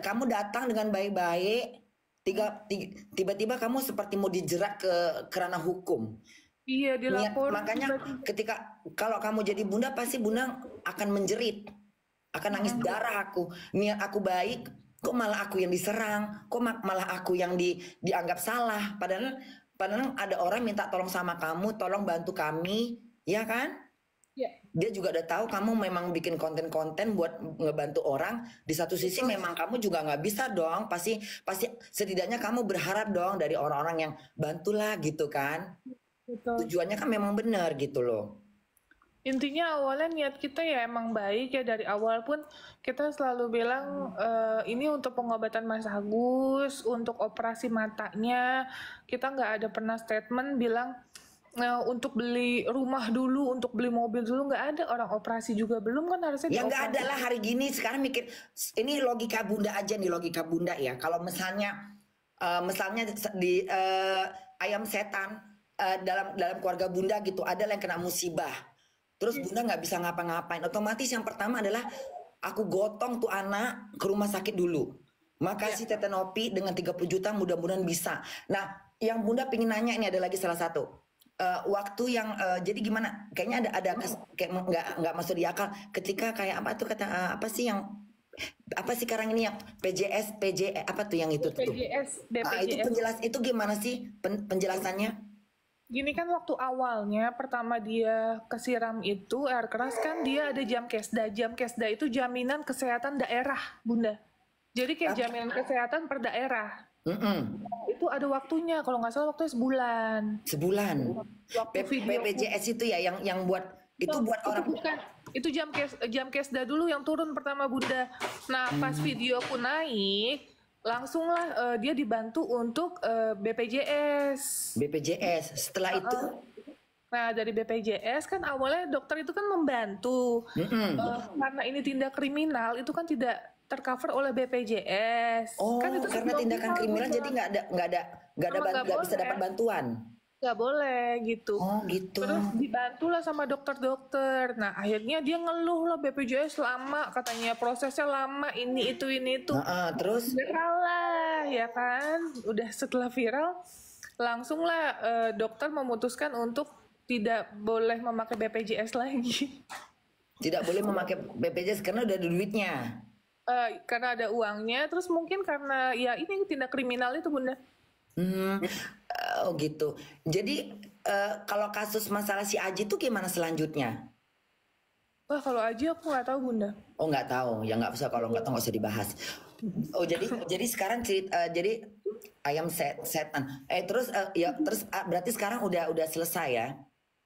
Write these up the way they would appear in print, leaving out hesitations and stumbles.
kamu datang dengan baik-baik, tiba-tiba kamu seperti mau dijerat ke ranah hukum. Iya, dilaporin Makanya tiba-tiba. ketika kalau kamu jadi bunda pasti bunda akan menjerit, akan nangis Mm-mm. darah aku. Niat aku baik, kok malah aku yang diserang, kok malah aku yang dianggap salah. Padahal padahal ada orang minta tolong sama kamu, tolong bantu kami, ya kan? Ya, Dia juga udah tahu kamu memang bikin konten-konten buat ngebantu orang. Di satu sisi betul, memang kamu juga nggak bisa dong. Pasti pasti setidaknya kamu berharap dong dari orang-orang yang bantulah gitu kan. betul. Tujuannya kan memang benar gitu loh. Intinya awalnya niat kita ya emang baik ya dari awal pun kita selalu bilang ini untuk pengobatan Mas Agus, untuk operasi matanya kita nggak ada pernah statement bilang untuk beli rumah dulu, untuk beli mobil dulu nggak ada orang operasi juga belum kan harusnya Ya nggak ada dioperasi. lah hari gini sekarang mikir ini logika bunda aja nih logika bunda ya. Kalau misalnya di ayam setan dalam dalam keluarga bunda gitu ada yang kena musibah. Terus bunda nggak bisa ngapa-ngapain. Otomatis yang pertama adalah aku gotong tuh anak ke rumah sakit dulu. Ya, Makasih Tete Nopi dengan 30 juta mudah-mudahan bisa. Nah, yang bunda pingin nanya ini ada lagi salah satu. Waktu yang jadi gimana? Kayaknya ada kayak nggak masuk di akal. Ketika kayak apa tuh kata apa sih yang apa sih sekarang ini yang PJS apa tuh yang itu tuh? BPJS, Itu BPJS. itu gimana sih penjelasannya? Gini kan waktu awalnya pertama dia kesiram itu air keras kan dia ada jam kesda. Jam kesda itu jaminan kesehatan daerah, Bunda. Jadi kayak Tapi, jaminan kesehatan per daerah. mm-mm, Itu ada waktunya, kalau nggak salah waktunya sebulan. sebulan. Waktu video PPJS itu ya yang buat itu oh, buat itu orang. bukan. Itu jam kesda dulu yang turun pertama Bunda. Nah, pas videoku naik, langsunglah dia dibantu untuk BPJS. BPJS. Setelah itu, Nah, dari BPJS kan awalnya dokter itu kan membantu. mm-mm. Karena ini tindak kriminal, itu kan tidak tercover oleh BPJS. Kan Oh, itu karena tindakan kriminal, kriminal Bunda. jadi Sama nggak nggak bisa boleh. dapat bantuan. Nggak boleh gitu. Oh gitu. Terus dibantulah sama dokter-dokter. Nah, akhirnya dia ngeluh lah BPJS lama, katanya prosesnya lama, ini itu. Nah, terus Viral lah, ya kan? Udah setelah viral, langsunglah dokter memutuskan untuk tidak boleh memakai BPJS lagi. tidak boleh memakai BPJS karena udah ada duitnya. Karena ada uangnya, terus mungkin karena ya ini tindak kriminal itu Bunda. Hmm, oh gitu. Jadi kalau kasus masalah si Aji itu gimana selanjutnya? Wah kalau aja aku nggak tahu Bunda. Oh nggak tahu, ya nggak usah kalau nggak tahu nggak usah dibahas. Oh jadi sekarang jadi ayam setan. Terus ya terus berarti sekarang udah selesai ya?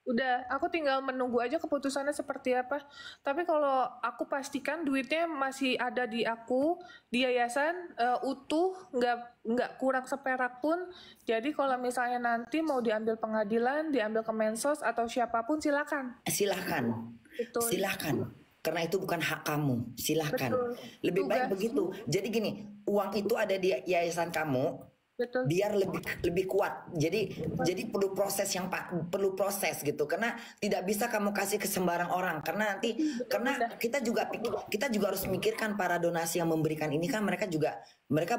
Udah, aku tinggal menunggu aja keputusannya seperti apa. Tapi kalau aku pastikan duitnya masih ada di aku, di yayasan utuh, nggak kurang seperak pun. Jadi kalau misalnya nanti mau diambil pengadilan, diambil ke Mensos atau siapapun silakan. Silahkan, Betul, silahkan. Karena itu bukan hak kamu, silahkan. betul. Lebih baik Tugas, begitu. Jadi gini, uang itu ada di yayasan kamu, betul. biar lebih lebih kuat. Jadi perlu proses perlu proses gitu. Karena tidak bisa kamu kasih ke sembarang orang. Betul, Bunda. Karena kita juga harus memikirkan para donasi yang memberikan ini kan mereka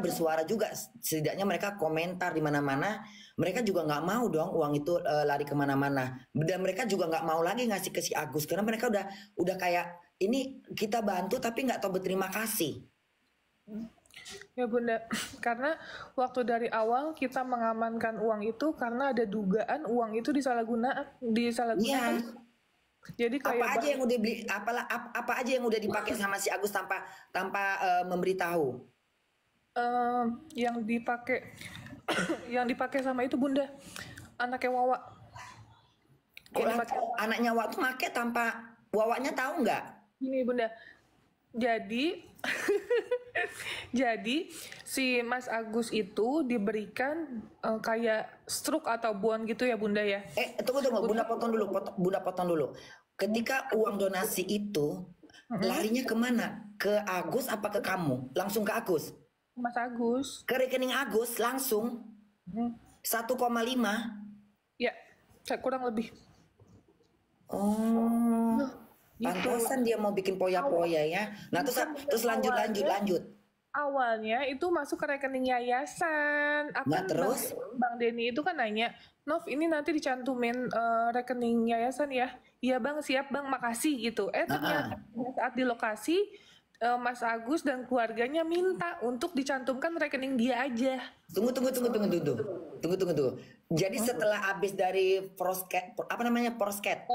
bersuara juga. Setidaknya mereka komentar di mana-mana. Mereka juga nggak mau dong uang itu lari kemana-mana. Dan mereka juga nggak mau lagi ngasih ke si Agus karena mereka udah kayak ini kita bantu tapi nggak tahu berterima kasih. Ya Bunda, karena waktu dari awal kita mengamankan uang itu karena ada dugaan uang itu disalahgunakan. Iya. Jadi Apa kayak aja yang udah beli apa aja yang udah dipakai sama si Agus tanpa tanpa memberitahu. yang dipakai yang dipakai sama itu Bunda, anaknya Wawa. Kok Yang dipakai anaknya waktu make tanpa wawaknya tahu nggak? ini Bunda. Jadi jadi si Mas Agus itu diberikan kayak stroke atau buan gitu ya Bunda ya. Tunggu tunggu, Bunda potong dulu. Ketika uang donasi itu larinya kemana? Ke Agus apa ke kamu? Langsung ke Agus. Mas Agus. Ke rekening Agus langsung Hmm. 1,5. Ya, kurang lebih. Oh, Gitu. pantesan dia mau bikin poya-poya ya. Nah, terus Bukan terus lanjut lanjut awalnya lanjut. awalnya itu masuk ke rekening yayasan. Nah, Bang, terus? Bang Denny itu kan nanya, Nov ini nanti dicantumin rekening yayasan ya? Iya Bang, siap Bang, makasih gitu. Ternyata Heeh. saat di lokasi Mas Agus dan keluarganya minta untuk dicantumkan rekening dia aja. Tunggu, tunggu, tunggu, tunggu, tunggu. Tunggu, tunggu, tunggu. Jadi setelah habis dari prosket, apa namanya, prosket.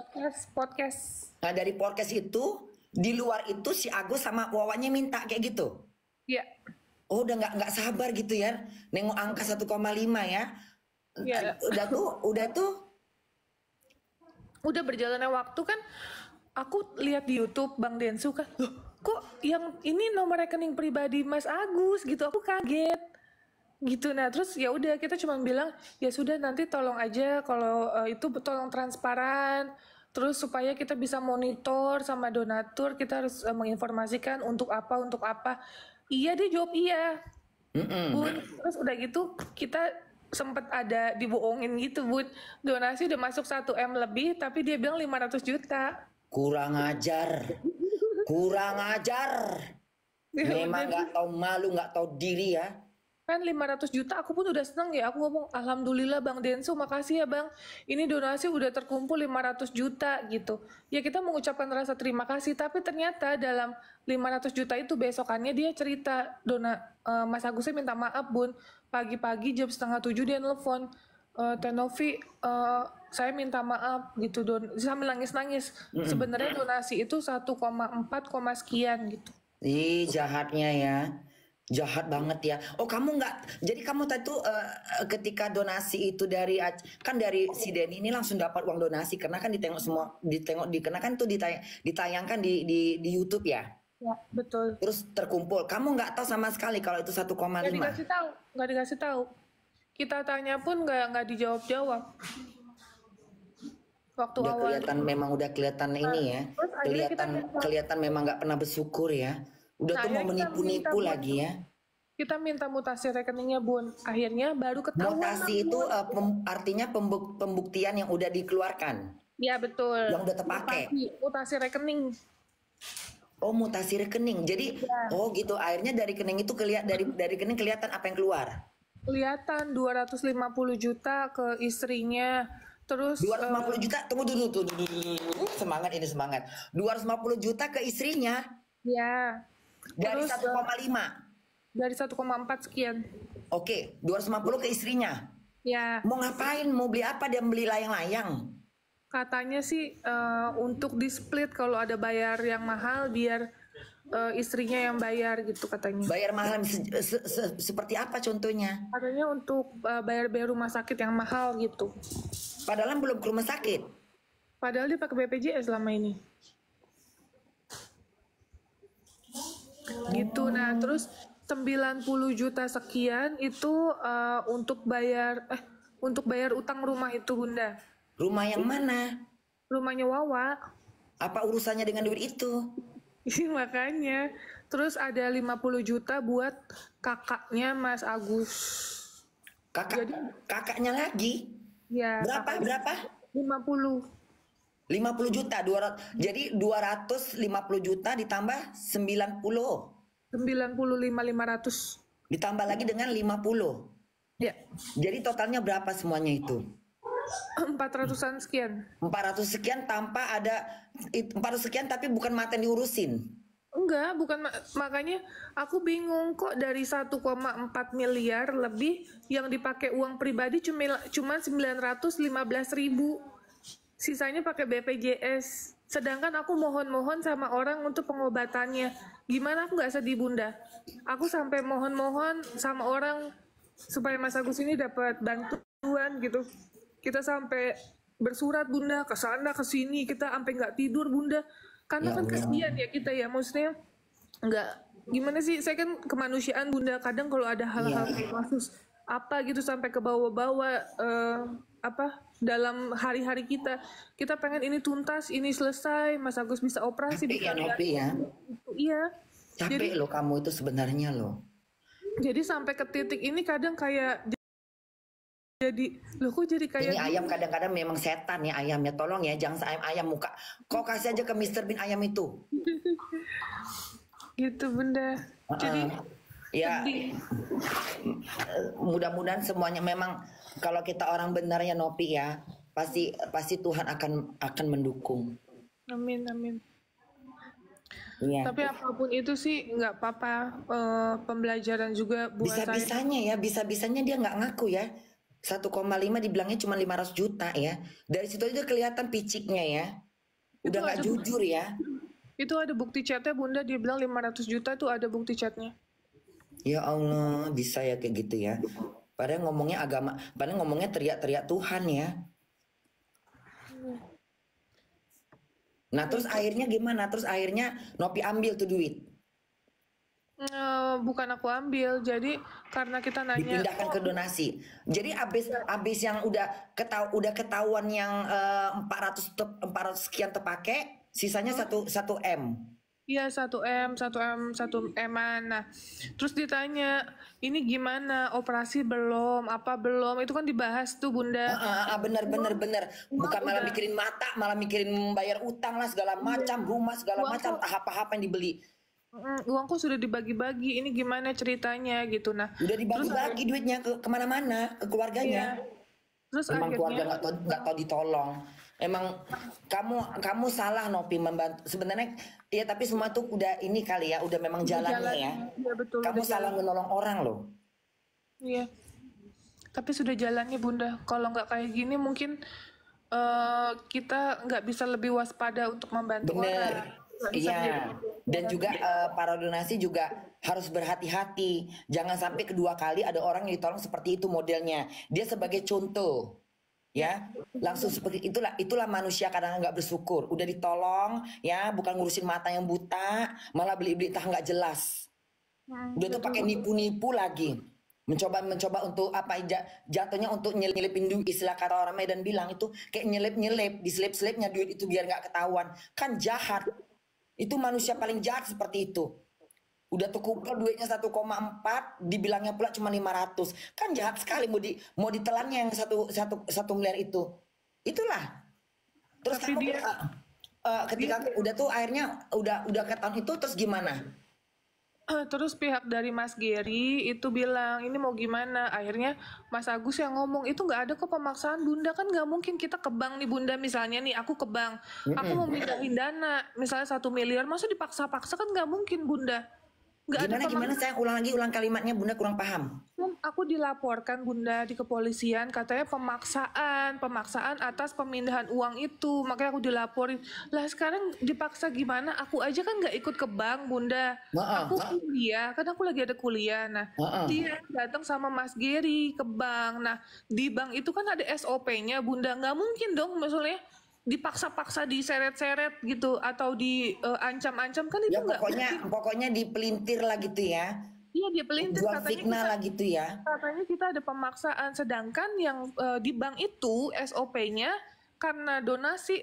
Podcast. Nah, dari podcast itu, di luar itu si Agus sama Wawanya minta kayak gitu. Ya, Oh, udah nggak sabar gitu ya. Nengok angka 1,5 ya. ya. Udah tuh. Udah berjalannya waktu kan, aku lihat di YouTube Bang Densu kan, loh kok yang ini nomor rekening pribadi Mas Agus gitu, aku kaget gitu. Nah terus ya udah kita cuma bilang ya sudah nanti tolong aja kalau itu tolong transparan, terus supaya kita bisa monitor sama donatur, kita harus menginformasikan untuk apa. Iya, dia jawab iya Bun. Terus udah gitu kita sempet ada dibohongin gitu Bun, donasi udah masuk 1 M lebih tapi dia bilang 500 juta. Kurang ajar. Kurang ajar. Ya Memang udah nggak tahu malu, nggak tahu diri ya. kan 500 juta, aku pun udah seneng ya, aku ngomong alhamdulillah Bang Densu, makasih ya Bang, ini donasi udah terkumpul 500 juta gitu. Ya kita mengucapkan rasa terima kasih, tapi ternyata dalam 500 juta itu besokannya dia cerita, Mas Agusnya minta maaf Bun, pagi-pagi jam 6:30 dia nelfon, Teh Novi, saya minta maaf gitu, sambil nangis-nangis. Sebenarnya donasi itu 1,4 sekian gitu. Ih, jahatnya ya. Jahat banget ya. Oh, kamu nggak. Jadi kamu tadi tuh ketika donasi itu dari kan dari si Denny ini langsung dapat uang donasi karena kan ditengok semua, karena kan tuh ditayangkan di YouTube ya. Ya, betul. Terus terkumpul. Kamu nggak tahu sama sekali kalau itu 1,5. Nggak dikasih tahu. Kita tanya pun nggak dijawab-jawab. Waktu Udah awal. kelihatan, memang udah kelihatan ini ya. Terus akhirnya Kelihatan memang nggak pernah bersyukur ya. Udah tuh mau akhirnya kita menipu-nipu minta lagi ya. Kita minta mutasi rekeningnya Bun. Akhirnya baru ketahuan. Mutasi itu artinya pembuktian yang udah dikeluarkan, Ya betul. yang udah terpakai. Mutasi rekening. Oh, mutasi rekening. Jadi, oh gitu. Akhirnya dari rekening itu dari rekening kelihatan apa yang keluar. Kelihatan 250 juta ke istrinya. Terus 250 juta. Tunggu dulu. Semangat ini, semangat. 250 juta ke istrinya ya dari terus 1,5. dari 1,4 sekian. Oke, 250 ke istrinya. Ya, Mau ngapain? Mau beli apa? Dia beli layang-layang. katanya sih untuk di split kalau ada bayar yang mahal biar istrinya yang bayar gitu katanya. Bayar mahal seperti apa contohnya? Katanya untuk bayar rumah sakit yang mahal gitu. Padahal belum ke rumah sakit. Padahal dia pakai BPJS selama ini. Gitu. Nah, terus 90 juta sekian itu untuk bayar utang rumah itu Bunda. Rumah yang mana? Rumahnya Wawa. Apa urusannya dengan duit itu? Makanya. Terus ada 50 juta buat kakaknya Mas Agus. Kakaknya lagi? Ya, Berapa? 50. 50 juta. Jadi 250 juta ditambah 90. 95.500. Ditambah lagi dengan 50. Ya. Jadi totalnya berapa semuanya itu? 400-an sekian. 400 sekian tanpa ada 400 sekian tapi bukan mata yang diurusin. Enggak, bukan makanya aku bingung kok dari 1,4 miliar lebih yang dipakai uang pribadi cuma 915.000. Sisanya pakai BPJS. Sedangkan aku mohon-mohon sama orang untuk pengobatannya. Gimana aku nggak sedih Bunda? Aku sampai mohon-mohon sama orang supaya Mas Agus ini dapat bantuan gitu. Kita sampai bersurat Bunda ke sana ke sini, kita sampai nggak tidur Bunda. Karena kan kasihan ya kita ya, maksudnya nggak gimana sih? Saya kan kemanusiaan Bunda. Kadang kalau ada hal-hal kasus apa gitu sampai ke bawah-bawah dalam hari-hari kita pengen ini tuntas, ini selesai, Mas Agus bisa operasi. Capek ya. Iya. Capek loh kamu itu sebenarnya loh. Jadi sampai ke titik ini kadang kayak jadi loh kok jadi kayak ini ayam kadang-kadang memang setan ya ayamnya, tolong ya jangan ayam muka. Kau kasih aja ke Mr. Bean ayam itu. gitu Bunda. Jadi Ya, sedih. mudah-mudahan semuanya memang kalau kita orang benarnya Nopi ya, pasti pasti Tuhan akan mendukung. Amin, amin. Iya. Tapi apapun itu sih nggak apa-apa, pembelajaran juga buat saya. Bisa-bisanya ya, bisa-bisanya dia nggak ngaku ya. 1,5 dibilangnya cuma 500 juta ya. Dari situ aja kelihatan piciknya ya. Itu Udah nggak ada jujur ya. itu ada bukti chatnya Bunda, dia bilang 500 juta tuh ada bukti chatnya. Ya Allah, bisa ya kayak gitu ya. Padahal ngomongnya agama, padahal ngomongnya teriak-teriak Tuhan ya. Nah terus akhirnya gimana? Terus akhirnya Nopi ambil tuh duit. Bukan aku ambil, jadi karena kita nanya, Dipindahkan ke donasi. Jadi abis yang udah ketahuan yang 400 sekian terpakai, sisanya 1 M. iya 1 M, 1 M, 1 M-an. Nah, terus ditanya, ini gimana, operasi belum, apa belum, itu kan dibahas tuh Bunda. Bener. Bukan malah udah. mikirin mata, malah mikirin bayar utang lah segala macam, rumah segala Uang macam, apa-apa yang dibeli. Uangku sudah dibagi-bagi, ini gimana ceritanya gitu. Nah, Udah terus dibagi-bagi duitnya ke kemana-mana, ke keluarganya. iya, terus Emang keluarga akhirnya nggak tahu ditolong. Emang kamu salah Nopi membantu. Sebenarnya ya tapi semua tuh udah ini kali ya, udah memang jalannya ya. iya betul, Kamu udah salah jalan. menolong orang loh. Iya, tapi sudah jalannya Bunda. Kalau nggak kayak gini mungkin kita nggak bisa lebih waspada untuk membantu orang. Bener. Nggak bisa menjadi Iya. Dan juga para donasi juga harus berhati-hati. Jangan sampai kedua kali ada orang yang ditolong seperti itu modelnya. Dia sebagai contoh. Ya, langsung seperti itulah manusia kadang nggak bersyukur. Udah ditolong, ya, bukan ngurusin mata yang buta, malah beli-beli entah nggak jelas. Udah tuh pakai nipu-nipu lagi. Mencoba untuk apa jatuhnya untuk nyelipin duit, istilah kata orang Medan bilang itu kayak nyelip-nyelip, diselip-selipnya duit itu biar nggak ketahuan. Kan jahat. Itu manusia paling jahat seperti itu. Udah tuh kumpul duitnya 1,4, dibilangnya pula cuma 500. Kan jahat sekali mau ditelannya yang satu miliar itu. Itulah. Terus Tapi kamu dia ketika udah tuh akhirnya udah ketahuan itu terus gimana? terus pihak dari Mas Geri itu bilang ini mau gimana, akhirnya Mas Agus yang ngomong itu nggak ada kok pemaksaan Bunda, kan nggak mungkin kita ke bank nih Bunda, misalnya nih aku ke bank, aku mau mindahin dana misalnya 1 miliar, masa dipaksa-paksa, kan nggak mungkin Bunda, nggak ada Gimana saya ulang kalimatnya Bunda kurang paham. Aku dilaporkan Bunda di kepolisian, katanya pemaksaan atas pemindahan uang itu, makanya aku dilaporin. Lah sekarang dipaksa gimana? Aku aja kan nggak ikut ke bank Bunda. Aku kuliah, kan aku lagi ada kuliah. Nah, dia datang sama Mas Geri ke bank. Nah, di bank itu kan ada SOP-nya Bunda. Nggak mungkin dong, maksudnya dipaksa-paksa, diseret-seret gitu, atau diancam-ancam, kan itu Ya nggak mungkin. pokoknya dipelintir lah gitu ya. Iya, dia pelintir, Jual katanya fitnah lah gitu ya. katanya kita ada pemaksaan, sedangkan yang di bank itu SOP-nya karena donasi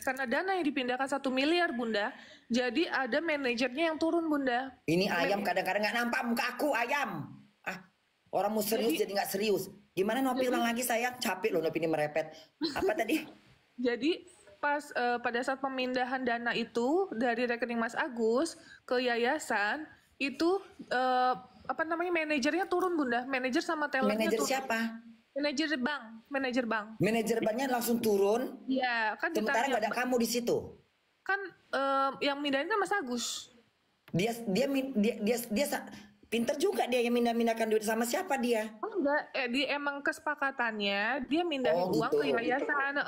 karena dana yang dipindahkan 1 miliar Bunda, jadi ada manajernya yang turun Bunda. Ini ayam kadang-kadang nggak nampak muka aku ayam. Orang mau serius jadi nggak serius. Gimana Nopi ulang lagi sayang? Capek loh Nopi ini merepet. Apa tadi? Jadi pas pada saat pemindahan dana itu dari rekening Mas Agus ke yayasan itu apa namanya, manajernya turun Bunda, manajer sama tellernya Manajer turun. siapa? Manajer bank. Manajer banknya langsung turun. Iya, kan Sementara ditanya nggak ada kamu di situ. kan yang mindahin kan Mas Agus. Dia pinter juga dia yang mindah-mindahkan duit sama siapa dia? Oh enggak, dia emang kesepakatannya dia mindahin Oh uang gitu. ke yayasan.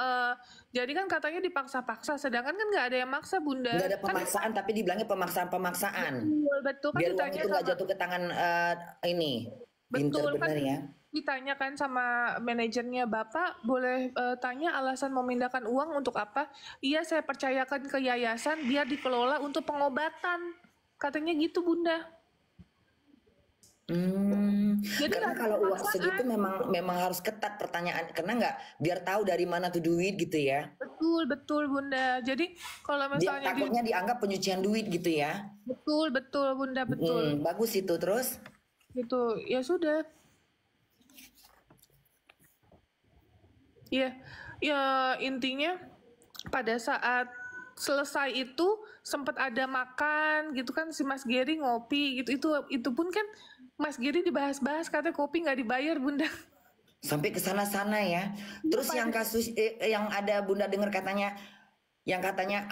Jadi kan katanya dipaksa-paksa, sedangkan kan nggak ada yang maksa Bunda. Nggak ada Kan pemaksaan tapi dibilangnya pemaksaan. betul kan Biar uang ditanya itu nggak sama jatuh ke tangan ini. Pinter betul kan bener ya. ditanyakan sama manajernya, Bapak boleh tanya alasan memindahkan uang untuk apa? Iya, saya percayakan ke yayasan biar dikelola untuk pengobatan. Katanya gitu Bunda. Jadi Karena nggak ada kalau uang pemaksaan. segitu memang harus ketat pertanyaan karena nggak biar tahu dari mana tuh duit gitu ya. Betul Bunda. Jadi kalau Dia misalnya takutnya dianggap pencucian duit gitu ya. betul Bunda, betul. Bagus itu terus. Gitu. Ya sudah. Ya, ya intinya pada saat selesai itu sempat ada makan gitu kan, si Mas Geri ngopi gitu, itu pun kan Mas Giri dibahas-bahas katanya kopi nggak dibayar Bunda. Sampai ke sana-sana ya. Terus yang kasus yang ada Bunda dengar katanya, yang katanya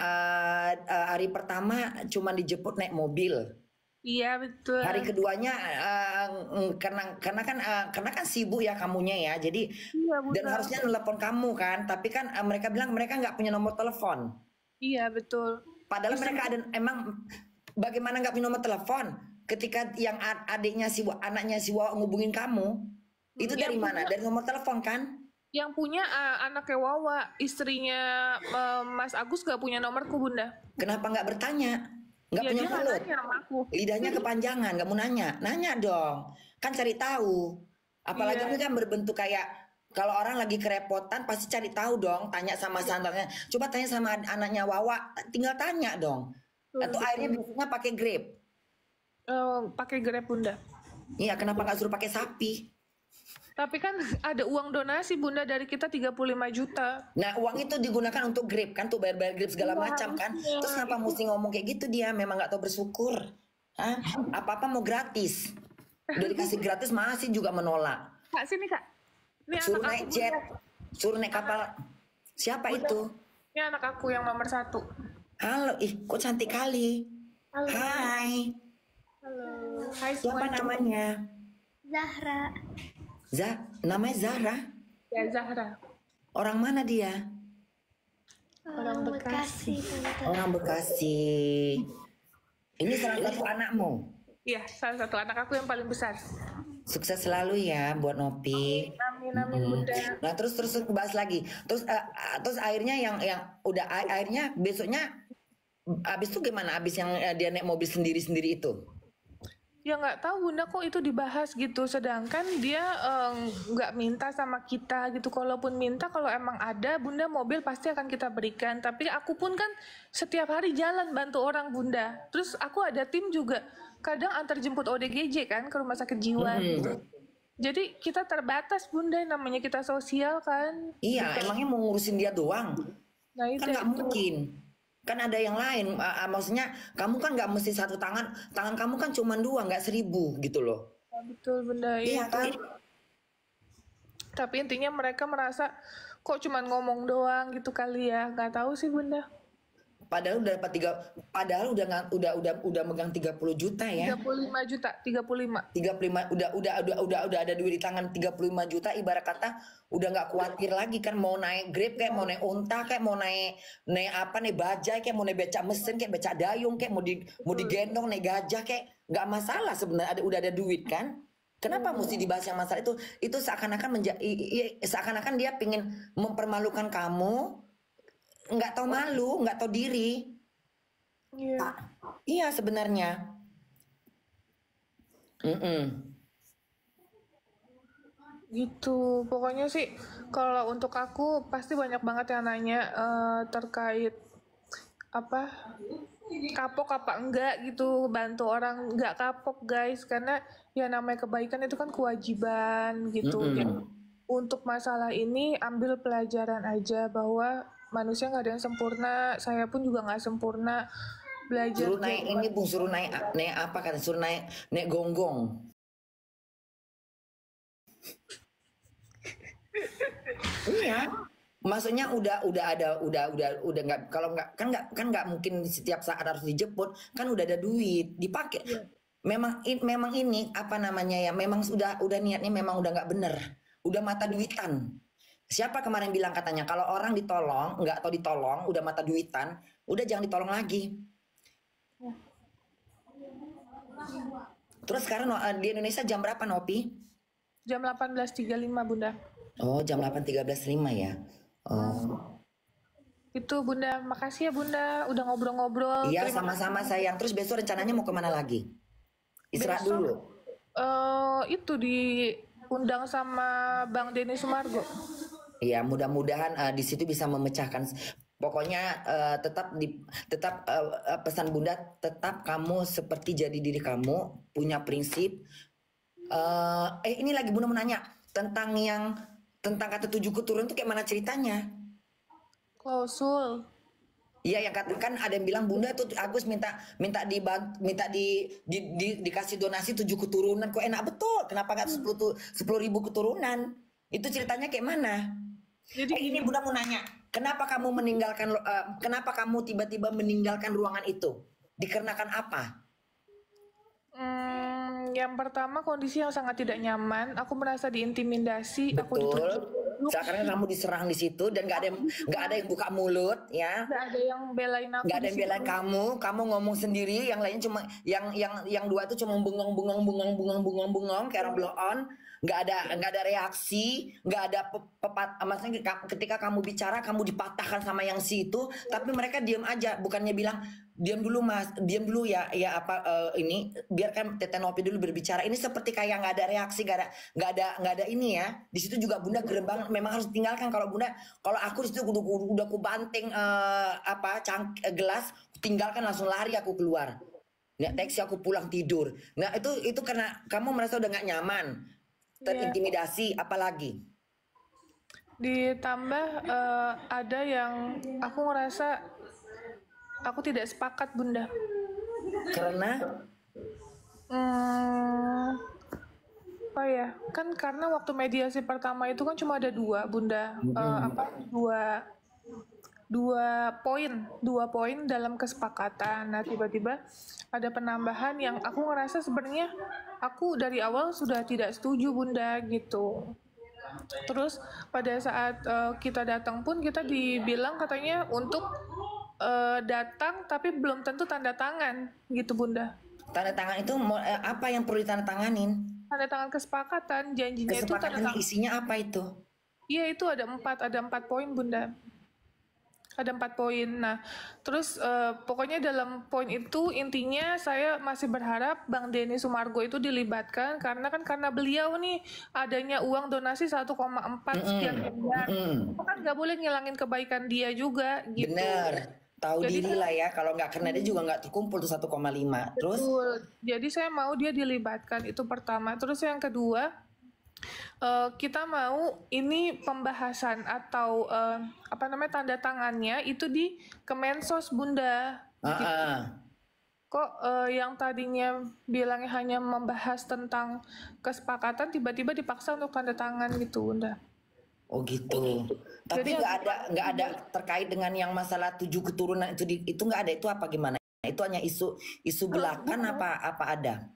hari pertama cuma dijemput naik mobil. Iya betul. Hari keduanya karena kan sibuk ya kamunya ya. Jadi Iya dan Bunda. harusnya nelpon kamu kan, tapi kan mereka bilang mereka nggak punya nomor telepon. Iya betul. Padahal Terus mereka ada emang bagaimana nggak punya nomor telepon ketika yang adiknya anaknya si Wawa ngubungin kamu itu yang dari mana? Dari nomor telepon kan? yang punya anaknya Wawa, istrinya Mas Agus gak punya nomorku Bunda. Kenapa nggak bertanya? Nggak Ya punya dia nggak mulut. nanya sama aku. Lidahnya kepanjangan, nggak mau nanya. Nanya dong. Kan cari tahu. Apalagi Iya. ini kan berbentuk kayak kalau orang lagi kerepotan pasti cari tahu dong. Tanya sama sandarnya. Coba tanya sama anaknya Wawa. Tinggal tanya dong. Atau akhirnya biasanya pakai Grab. Pakai Grab Bunda. Iya, kenapa nggak suruh pakai sapi? Tapi kan ada uang donasi Bunda dari kita 35 juta. Nah, uang itu digunakan untuk Grab kan, tuh bayar-bayar Grab segala Iya, macam kan. harusnya. Terus kenapa mesti ngomong kayak gitu dia? Memang nggak tahu bersyukur. Hah? Apa-apa mau gratis. Udah dikasih gratis masih juga menolak. Kak sini Kak. Ini Suruh anak naik aku jet, Bunda. suruh naik kapal. Siapa Bunda. itu? Ini anak aku yang nomor 1. Halo, kok cantik kali. Halo. Hai, Halo. Hai siapa semuanya. namanya? Zahra. Namanya Zahra. Ya Zahra. Orang mana dia? Orang Bekasi. Tante. Orang Bekasi. Ini salah satu anakmu. Iya, salah satu anak aku yang paling besar. Sukses selalu ya buat Nopi. Amin amin Bunda. Nah terus bahas lagi. Terus akhirnya yang udah akhirnya besoknya abis itu gimana? Abis yang dia naik mobil sendiri itu? Ya nggak tahu Bunda kok itu dibahas gitu. Sedangkan dia nggak minta sama kita gitu. Kalaupun minta kalau emang ada Bunda mobil pasti akan kita berikan. Tapi aku pun kan setiap hari jalan bantu orang Bunda. Terus aku ada tim juga. Kadang antar jemput ODGJ kan ke rumah sakit jiwa gitu. Jadi kita terbatas Bunda, namanya kita sosial kan. Iya, emangnya mau ngurusin dia doang? Nah itu Kan nggak mungkin. Kan ada yang lain. Maksudnya kamu kan nggak mesti satu tangan. Tangan kamu kan cuma 2, nggak 1000 gitu loh. ya, betul Bunda. Iya kan? Tapi intinya mereka merasa kok cuman ngomong doang gitu kali ya. Nggak tahu sih Bunda. Padahal udah dapat udah megang 30 juta ya. 35 juta, 35. 35 udah ada duit di tangan 35 juta, ibarat kata udah nggak khawatir lagi kan mau naik Grab kayak mau naik unta kayak mau naik apa nih bajai kayak mau naik becak mesin kayak becak dayung kayak mau digendong naik gajah kayak nggak masalah sebenarnya udah ada duit kan. Kenapa mesti dibahas yang masalah itu seakan-akan dia pengen mempermalukan kamu, nggak tahu malu, nggak tahu diri. Iya. Iya sebenarnya. Gitu. Pokoknya sih kalau untuk aku pasti banyak banget yang nanya terkait apa kapok apa enggak gitu bantu orang. Enggak kapok guys, karena ya namanya kebaikan itu kan kewajiban gitu ya. Untuk masalah ini ambil pelajaran aja bahwa manusia nggak ada yang sempurna, saya pun juga nggak sempurna. Belajar Suruh naik ini Bung, suruh naik apa kan? Suruh naik gonggong. Iya. Maksudnya udah nggak, kalau nggak kan nggak mungkin setiap saat harus dijemput, kan udah ada duit dipakai. Memang ini apa namanya ya, memang udah niatnya memang udah nggak bener, udah mata duitan. Siapa kemarin bilang katanya kalau orang ditolong nggak atau ditolong udah mata duitan, udah jangan ditolong lagi. Terus sekarang di Indonesia jam berapa Nopi? jam 18.35 Bunda. Oh jam 8.13.05 ya. Oh Itu Bunda, makasih ya Bunda udah ngobrol-ngobrol. iya sama-sama sayang. Terus besok rencananya mau kemana lagi? Istirahat Besok, dulu. itu diundang sama Bang Denny Sumargo. Iya mudah-mudahan di situ bisa memecahkan. Pokoknya tetap pesan Bunda, tetap kamu seperti jadi diri kamu, punya prinsip. Ini lagi Bunda mau nanya tentang kata tujuhku turun tuh kayak mana ceritanya? Klausul. Iya yang katakan ada yang bilang Bunda tuh Agus dikasih donasi 7 keturunan. Kok enak betul? Kenapa nggak 10.000 keturunan? Itu ceritanya kayak mana? Jadi Ini gini, Bunda mau nanya, kenapa kamu tiba-tiba meninggalkan ruangan itu? Dikarenakan apa? yang pertama kondisi yang sangat tidak nyaman. Aku merasa diintimidasi, aku Betul. ditunjuk, Sekarang kamu diserang di situ dan nggak ada yang buka mulut, ya. nggak ada yang belain aku Nggak ada di yang situ. belain kamu ngomong sendiri, yang lain cuma yang dua itu cuma bengong kayak orang blow on, nggak ada reaksi, nggak ada maksudnya ketika kamu bicara kamu dipatahkan sama yang si itu, tapi mereka diam aja, bukannya bilang diam dulu mas, diam dulu ya ini biarkan Tete Nopi dulu berbicara. Ini seperti kayak nggak ada reaksi, nggak ada ini ya. Di situ juga Bunda gerem banget, memang harus tinggalkan. Kalau aku di situ udah aku banting gelas, tinggalkan langsung lari aku keluar. Nggak teksi aku pulang tidur. Nah itu karena kamu merasa udah nggak nyaman, terintimidasi, apalagi. Ditambah ada yang aku ngerasa aku tidak sepakat Bunda. Karena Oh ya, kan karena waktu mediasi pertama itu kan cuma ada dua Bunda, dua poin dalam kesepakatan. Nah tiba-tiba ada penambahan yang aku ngerasa sebenarnya aku dari awal sudah tidak setuju Bunda gitu. Terus pada saat kita datang pun kita dibilang katanya untuk datang tapi belum tentu tanda tangan gitu Bunda. tanda tangan itu apa yang perlu ditandatanganin? Tanda tangan kesepakatan, janjinya itu tanda Kesepakatannya tangan. isinya apa itu? Iya itu ada 4 poin Bunda. Ada 4 poin. Nah, terus pokoknya dalam poin itu intinya saya masih berharap Bang Denny Sumargo itu dilibatkan karena beliau nih adanya uang donasi 1,4 sekian miliar. Itu kan nggak boleh ngilangin kebaikan dia juga gitu. Bener, tahu Jadi diri lah ya. Kalau nggak karena dia juga nggak terkumpul tuh 1,5. Terus betul. Jadi saya mau dia dilibatkan itu pertama. Terus yang kedua, kita mau ini pembahasan atau tanda tangannya itu di Kemensos Bunda. Kok yang tadinya bilangnya hanya membahas tentang kesepakatan tiba-tiba dipaksa untuk tanda tangan gitu Bunda. oh gitu. Tapi Jadi nggak ada terkait dengan yang masalah 7 keturunan itu nggak ada. Itu apa gimana? Itu hanya isu belakang apa ada?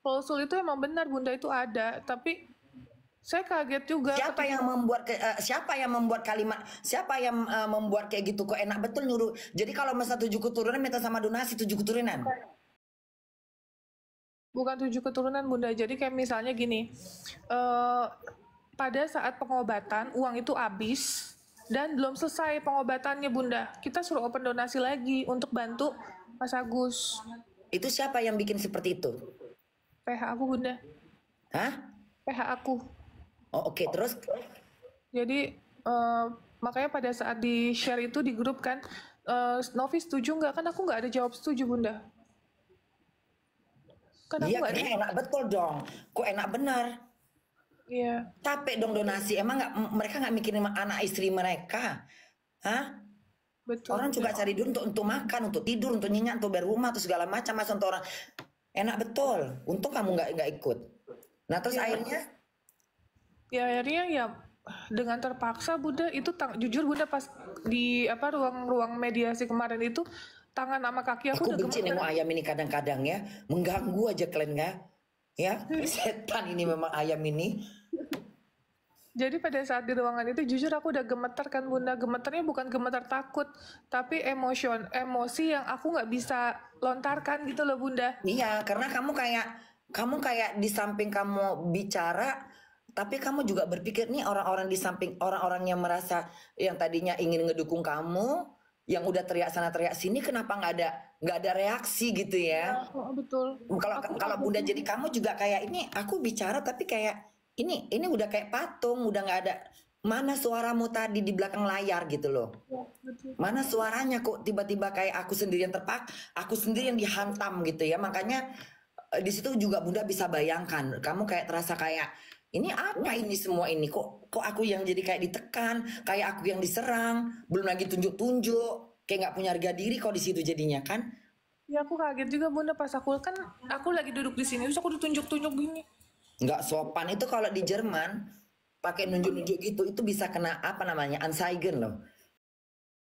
klausul itu emang benar Bunda itu ada, tapi saya kaget juga. Siapa yang membuat kalimat? Siapa yang membuat kayak gitu? Kok enak betul nyuruh. Jadi kalau masalah 7 keturunan minta sama donasi 7 keturunan. Bukan 7 keturunan Bunda. Jadi kayak misalnya gini, pada saat pengobatan uang itu habis dan belum selesai pengobatannya Bunda. Kita suruh open donasi lagi untuk bantu Mas Agus. Itu siapa yang bikin seperti itu? PH aku Bunda. Hah? PH aku. Oh oke. Terus Jadi makanya pada saat di share itu di grup kan, Novi setuju nggak? Kan aku nggak ada jawab setuju Bunda. Kan aku iya nggak ada. karena enak betul dong. Kok enak benar? Iya. Capek dong donasi. Emang mereka nggak mikirin anak istri mereka? Hah? Betul. Orang juga cari duit untuk makan, untuk tidur, untuk nyenyak, untuk bayar rumah, atau segala macam. Masa untuk orang enak betul. Untung kamu nggak ikut. Nah terus akhirnya Ya akhirnya ya dengan terpaksa Bunda itu jujur Bunda pas di ruang mediasi kemarin itu tangan sama kaki aku udah benci nengok ayam ini kadang-kadang ya, mengganggu aja kalian nggak? Ya setan ini memang ayam ini. Jadi pada saat di ruangan itu jujur aku udah gemeter kan Bunda. Gemeternya bukan gemeter takut, tapi emosi yang aku nggak bisa lontarkan gitu loh Bunda. Iya, karena kamu kayak di samping kamu bicara, tapi kamu juga berpikir nih orang-orang di samping orang-orang yang merasa yang tadinya ingin ngedukung kamu, yang udah teriak sana teriak sini, kenapa nggak ada reaksi gitu ya? Betul. Kalau Bunda jadi kamu juga kayak ini, aku bicara tapi kayak ini udah kayak patung, udah nggak ada. Mana suaramu tadi di belakang layar gitu loh? Mana suaranya kok tiba-tiba kayak aku sendirian aku sendirian dihantam gitu ya? Makanya di situ juga Bunda bisa bayangkan, kamu kayak terasa kayak ini apa ini semua ini kok aku yang jadi kayak ditekan, kayak aku yang diserang, belum lagi tunjuk-tunjuk. kayak nggak punya harga diri kok di situ jadinya kan. Ya aku kaget juga Bunda pas aku lagi duduk di sini terus aku ditunjuk-tunjuk gini. Nggak sopan itu kalau di Jerman pakai nunjuk-nunjuk gitu itu bisa kena apa namanya Anzeigen loh.